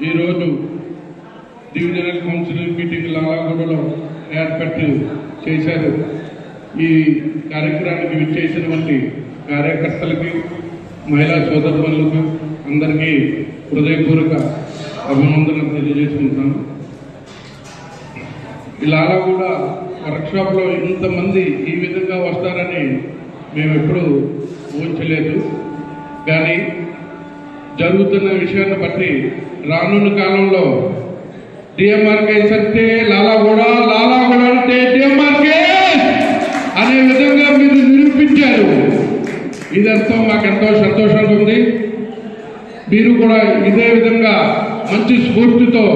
ఈరోజు divisional council meeting లాలాగూడలో ఏర్పాటు చేశారు. ఈ కార్యక్రమానికి విచ్చేసినటువంటి కార్యకర్తలకి, మహిళా సోదరులకు అందరికీ హృదయపూర్వక అభినందనలు తెలియజేసుకుంటాను. ఈ లాలాగూడ వర్క్షాప్లో ఇంతమంది ఈ విధంగా వస్తారని మేము ఎప్పుడూ ఊహించలేదు. కానీ జరుగుతున్న విషయాన్ని బట్టి రానున్న కాలంలో డిఎంఆర్కేస్ అంటే లాలాగూడ, లాలాగూడ అంటే డిఎంఆర్కేస్ అనే విధంగా మీరు నిరూపించారు. ఇదంతా మాకెంతో సంతోషంగా ఉంది. మీరు కూడా ఇదే విధంగా మంచి స్ఫూర్తితో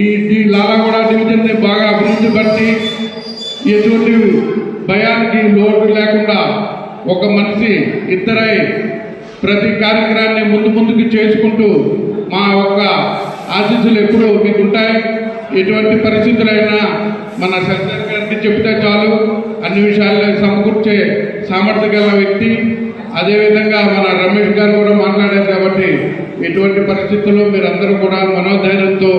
ఈ లాలాగూడ డివిజన్ని బాగా అభివృద్ధి పట్టి ఎటువంటి భయానికి లోటు లేకుండా ఒక మనిషి ఇద్దరై ప్రతి కార్యక్రమాన్ని ముందుకు చేసుకుంటూ మా యొక్క ఆశీస్సులు ఎప్పుడూ మీకు ఉంటాయి. ఎటువంటి పరిస్థితులైనా మన సర్దార్ గారికి చెప్తే చాలు, అన్ని విషయాల్లో సమకూర్చే సామర్థ్యం గల వ్యక్తి. అదేవిధంగా మన రమేష్ గారు కూడా మాట్లాడారు కాబట్టి ఎటువంటి పరిస్థితుల్లో మీరందరూ కూడా మనోధైర్యంతో,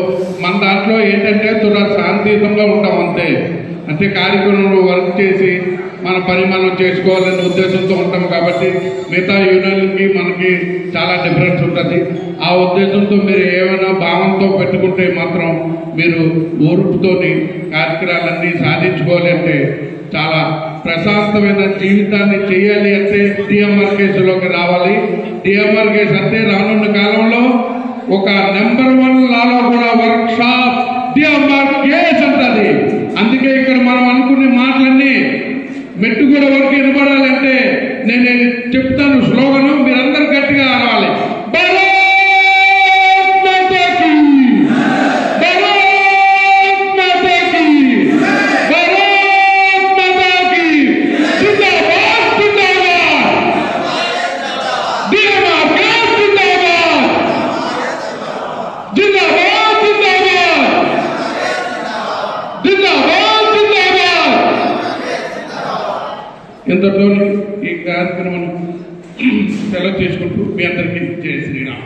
మన దాంట్లో ఏంటంటే తుడా శాంతియుతంగా ఉంటాం అంతే. అంటే కార్యక్రమంలో వర్క్ చేసి మన పని మనం చేసుకోవాలనే ఉద్దేశంతో ఉంటాం కాబట్టి మిగతా యూనియన్లకి మనకి చాలా డిఫరెన్స్ ఉంటుంది. ఆ ఉద్దేశంతో మీరు ఏమైనా భావంతో పెట్టుకుంటే మాత్రం మీరు ఓర్పుతోని కార్యక్రమాలన్నీ సాధించుకోవాలంటే, చాలా ప్రశాంతమైన జీవితాన్ని చేయాలి అంటే డిఎంఆర్కేస్లోకి రావాలి. డిఎంఆర్కేస్ అంటే రానున్న కాలంలో ఒక నెంబర్ 1 లాలాగూడ వర్క్ షాప్ డిఎంఆర్కేస్ అంటది. అందుకే ఇక్కడ మనం అనుకునే మాటలన్నీ మెట్టుగూడ వరకు వినపడాలంటే నేను చెప్తాను స్లోగను, మీరందరూ గట్టిగా ఆడాలి. ఇంతలో ఈ కార్యక్రమం సెలవు చేసుకుంటూ మీ అందరికీ జై శ్రీరామ్.